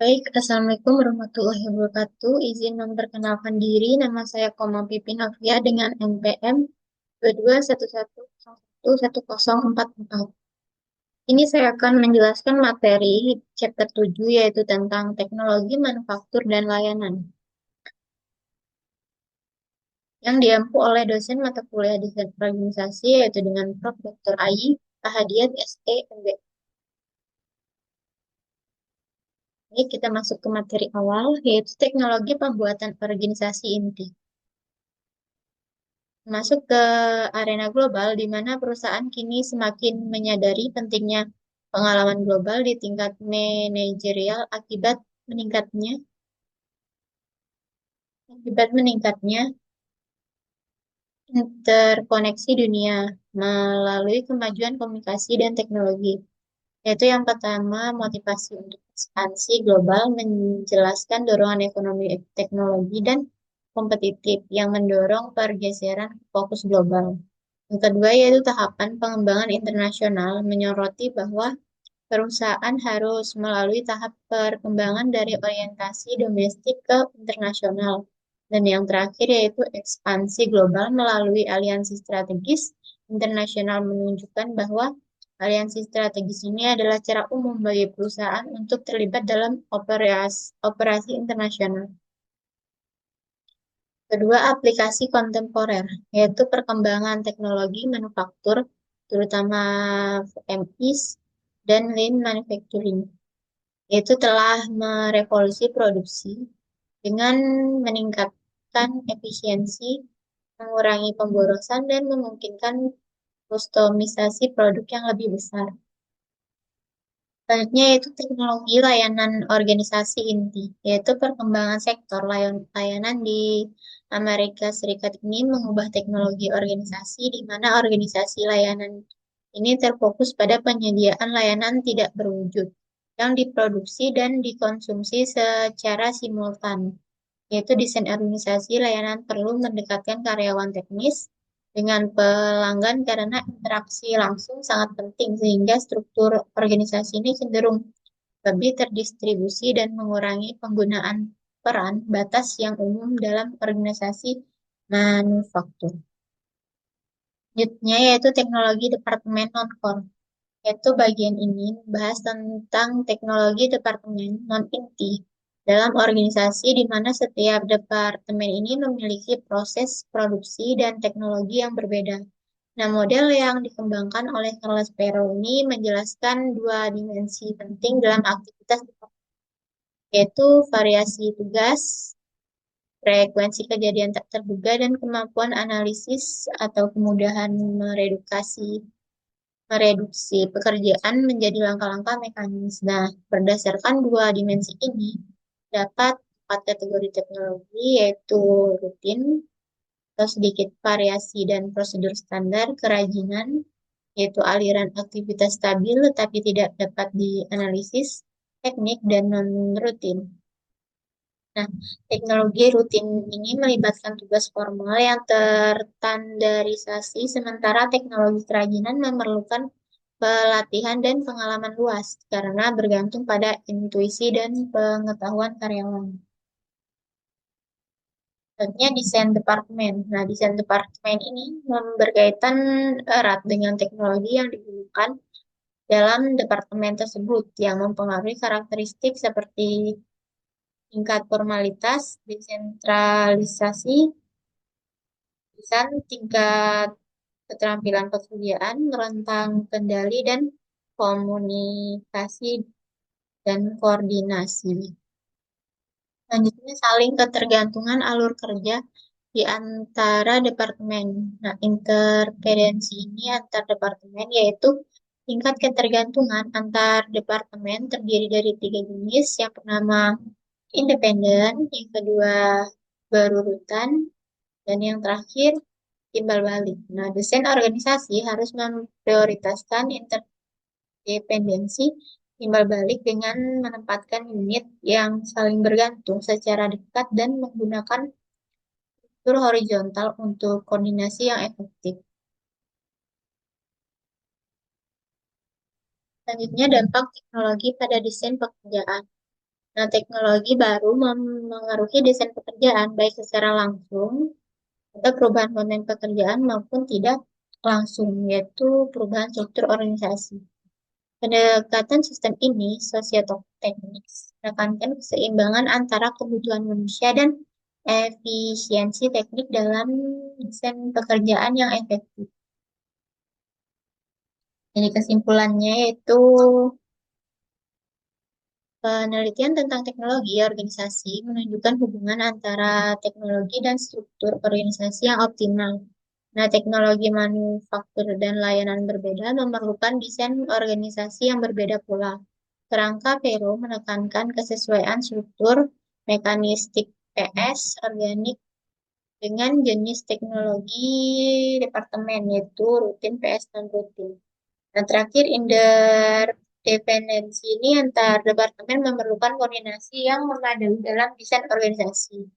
Baik, Assalamualaikum warahmatullahi wabarakatuh. Izin memperkenalkan diri, nama saya Koma Pipin Afia dengan NPM 2211011044. Ini saya akan menjelaskan materi chapter 7 yaitu tentang teknologi manufaktur dan layanan yang diampu oleh dosen mata kuliah desain organisasi yaitu dengan Prof. Dr. Ayi Ahadiat SE MB. Ini kita masuk ke materi awal yaitu teknologi pembuatan organisasi inti. Masuk ke arena global, di mana perusahaan kini semakin menyadari pentingnya pengalaman global di tingkat manajerial akibat meningkatnya interkoneksi dunia melalui kemajuan komunikasi dan teknologi. Yaitu yang pertama, motivasi untuk ekspansi global menjelaskan dorongan ekonomi teknologi dan kompetitif yang mendorong pergeseran fokus global. Yang kedua yaitu tahapan pengembangan internasional menyoroti bahwa perusahaan harus melalui tahap perkembangan dari orientasi domestik ke internasional. Dan yang terakhir yaitu ekspansi global melalui aliansi strategis internasional menunjukkan bahwa aliansi strategis ini adalah cara umum bagi perusahaan untuk terlibat dalam operasi internasional. Kedua, aplikasi kontemporer, yaitu perkembangan teknologi manufaktur, terutama VMIs dan Lean Manufacturing, yaitu telah merevolusi produksi dengan meningkatkan efisiensi, mengurangi pemborosan, dan memungkinkan kustomisasi produk yang lebih besar. Selanjutnya yaitu teknologi layanan organisasi inti, yaitu perkembangan sektor layanan di Amerika Serikat ini mengubah teknologi organisasi di mana organisasi layanan ini terfokus pada penyediaan layanan tidak berwujud yang diproduksi dan dikonsumsi secara simultan, yaitu desain organisasi layanan perlu mendekatkan karyawan teknis dengan pelanggan karena interaksi langsung sangat penting sehingga struktur organisasi ini cenderung lebih terdistribusi dan mengurangi penggunaan peran batas yang umum dalam organisasi manufaktur. Selanjutnya yaitu teknologi departemen non-core. Yaitu bagian ini membahas tentang teknologi departemen non-inti dalam organisasi di mana setiap departemen ini memiliki proses produksi dan teknologi yang berbeda. Nah, model yang dikembangkan oleh Carlos Pero ini menjelaskan dua dimensi penting dalam aktivitas departemen, yaitu variasi tugas, frekuensi kejadian tak terduga, dan kemampuan analisis atau kemudahan mereduksi pekerjaan menjadi langkah-langkah mekanis. Nah, berdasarkan dua dimensi ini, dapat empat kategori teknologi, yaitu rutin, atau sedikit variasi dan prosedur standar, kerajinan, yaitu aliran aktivitas stabil tetapi tidak dapat dianalisis, teknik, dan non-rutin. Nah, teknologi rutin ini melibatkan tugas formal yang terstandarisasi, sementara teknologi kerajinan memerlukan pelatihan dan pengalaman luas karena bergantung pada intuisi dan pengetahuan karyawan. Selanjutnya desain departemen. Nah, desain departemen ini berkaitan erat dengan teknologi yang digunakan dalam departemen tersebut yang mempengaruhi karakteristik seperti tingkat formalitas, desentralisasi, tingkat keterampilan pekerjaan, rentang kendali, dan komunikasi dan koordinasi. Selanjutnya, saling ketergantungan alur kerja di antara departemen. Nah, interferensi ini antar departemen yaitu tingkat ketergantungan antar departemen terdiri dari tiga jenis. Yang pertama, independen, yang kedua, berurutan, dan yang terakhir, timbal balik. Nah, desain organisasi harus memprioritaskan interdependensi timbal balik dengan menempatkan unit yang saling bergantung secara dekat dan menggunakan struktur horizontal untuk koordinasi yang efektif. Selanjutnya, dampak teknologi pada desain pekerjaan. Nah, teknologi baru memengaruhi desain pekerjaan, baik secara langsung atau perubahan konten pekerjaan maupun tidak langsung, yaitu perubahan struktur organisasi. Pendekatan sistem ini, sosioteknis, menekankan keseimbangan antara kebutuhan manusia dan efisiensi teknik dalam desain pekerjaan yang efektif. Jadi kesimpulannya yaitu penelitian tentang teknologi organisasi menunjukkan hubungan antara teknologi dan struktur organisasi yang optimal. Nah, teknologi manufaktur dan layanan berbeda memerlukan desain organisasi yang berbeda pula. Kerangka Pero menekankan kesesuaian struktur mekanistik PS organik dengan jenis teknologi departemen, yaitu rutin PS dan rutin. Nah, terakhir, interdependensi ini antar departemen memerlukan koordinasi yang memadai dalam desain organisasi.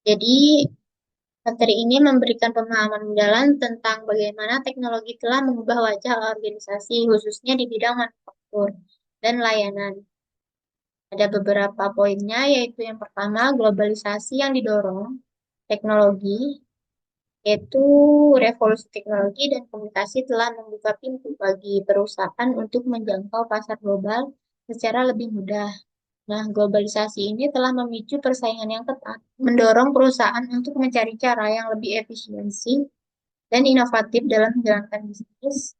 Jadi, materi ini memberikan pemahaman mendalam tentang bagaimana teknologi telah mengubah wajah organisasi, khususnya di bidang manufaktur dan layanan. Ada beberapa poinnya, yaitu yang pertama, globalisasi yang didorong teknologi, yaitu revolusi teknologi dan komunikasi telah membuka pintu bagi perusahaan untuk menjangkau pasar global secara lebih mudah. Nah, globalisasi ini telah memicu persaingan yang ketat, mendorong perusahaan untuk mencari cara yang lebih efisiensi dan inovatif dalam menjalankan bisnis.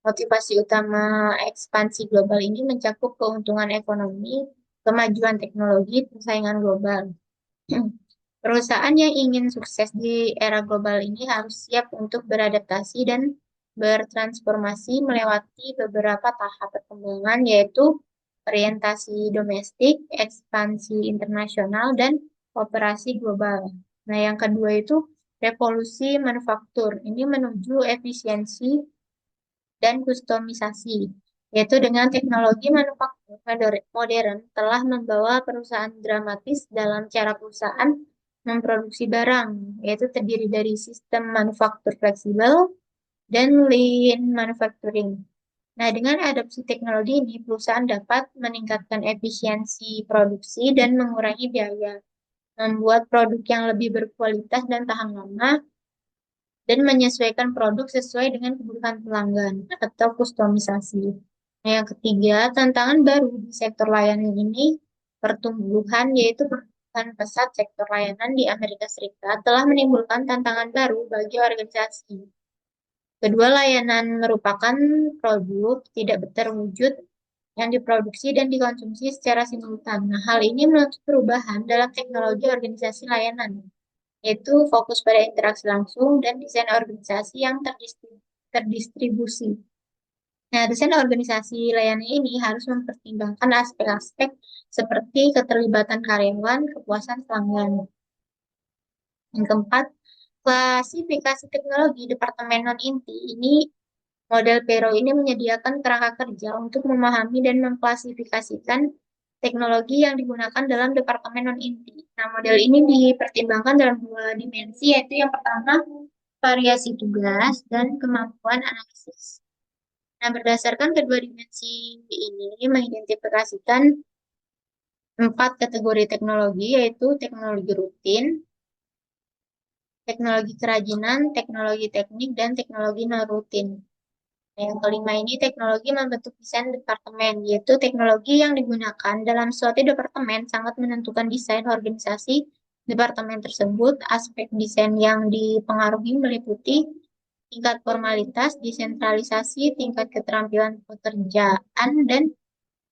Motivasi utama ekspansi global ini mencakup keuntungan ekonomi, kemajuan teknologi, persaingan global. Perusahaan yang ingin sukses di era global ini harus siap untuk beradaptasi dan bertransformasi melewati beberapa tahap perkembangan, yaitu orientasi domestik, ekspansi internasional, dan operasi global. Nah, yang kedua itu revolusi manufaktur. Ini menuju efisiensi dan kustomisasi, yaitu dengan teknologi manufaktur modern telah membawa perusahaan dramatis dalam cara perusahaan memproduksi barang, yaitu terdiri dari sistem manufaktur fleksibel dan lean manufacturing. Nah, dengan adopsi teknologi ini, perusahaan dapat meningkatkan efisiensi produksi dan mengurangi biaya, membuat produk yang lebih berkualitas dan tahan lama, dan menyesuaikan produk sesuai dengan kebutuhan pelanggan atau kustomisasi. Nah, yang ketiga, tantangan baru di sektor layanan ini pertumbuhan, yaitu pertumbuhan pesat sektor layanan di Amerika Serikat telah menimbulkan tantangan baru bagi organisasi. Kedua, layanan merupakan produk tidak terwujud yang diproduksi dan dikonsumsi secara simultan. Nah, hal ini menuntut perubahan dalam teknologi organisasi layanan, yaitu fokus pada interaksi langsung dan desain organisasi yang terdistribusi. Nah, desain organisasi layanan ini harus mempertimbangkan aspek-aspek seperti keterlibatan karyawan, kepuasan pelanggan. Yang keempat, klasifikasi teknologi Departemen Non-Inti. Ini model Pero ini menyediakan kerangka kerja untuk memahami dan mengklasifikasikan teknologi yang digunakan dalam Departemen Non-Inti. Nah, model ini dipertimbangkan dalam dua dimensi, yaitu yang pertama, variasi tugas dan kemampuan analisis. Nah, berdasarkan kedua dimensi ini, mengidentifikasikan 4 kategori teknologi, yaitu teknologi rutin, teknologi kerajinan, teknologi teknik, dan teknologi non-rutin. Nah, yang kelima ini teknologi membentuk desain departemen, yaitu teknologi yang digunakan dalam suatu departemen sangat menentukan desain organisasi departemen tersebut. Aspek desain yang dipengaruhi meliputi tingkat formalitas, desentralisasi, tingkat keterampilan pekerjaan, dan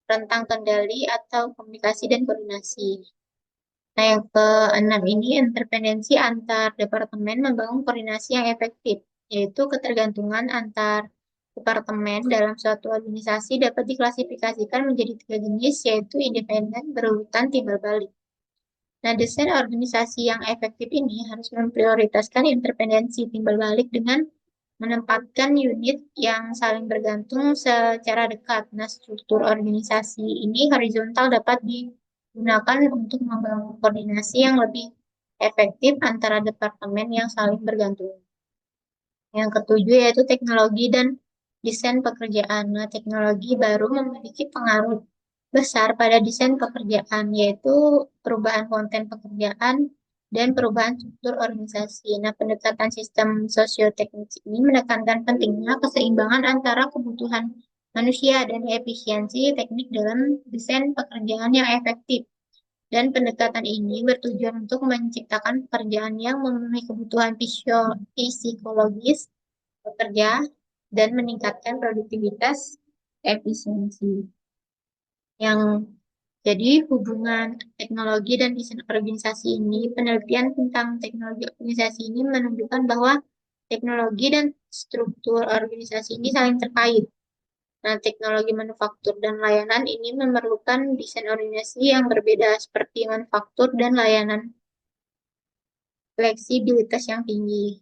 rentang kendali atau komunikasi dan koordinasi. Nah, yang keenam ini interdependensi antar departemen membangun koordinasi yang efektif, yaitu ketergantungan antar departemen dalam suatu organisasi dapat diklasifikasikan menjadi 3 jenis, yaitu independen, berurutan, timbal balik. Nah, desain organisasi yang efektif ini harus memprioritaskan interdependensi timbal balik dengan menempatkan unit yang saling bergantung secara dekat. Nah, struktur organisasi ini horizontal dapat digunakan untuk membangun koordinasi yang lebih efektif antara departemen yang saling bergantung. Yang ketujuh yaitu teknologi dan desain pekerjaan. Nah, teknologi baru memiliki pengaruh besar pada desain pekerjaan, yaitu perubahan konten pekerjaan dan perubahan struktur organisasi. Nah, pendekatan sistem sosioteknik ini menekankan pentingnya keseimbangan antara kebutuhan manusia dan efisiensi teknik dalam desain pekerjaan yang efektif. Dan pendekatan ini bertujuan untuk menciptakan pekerjaan yang memenuhi kebutuhan psikologis pekerja dan meningkatkan produktivitas efisiensi. Yang jadi hubungan teknologi dan desain organisasi ini, penelitian tentang teknologi organisasi ini menunjukkan bahwa teknologi dan struktur organisasi ini saling terkait. Nah, teknologi manufaktur dan layanan ini memerlukan desain organisasi yang berbeda seperti manufaktur dan layanan fleksibilitas yang tinggi.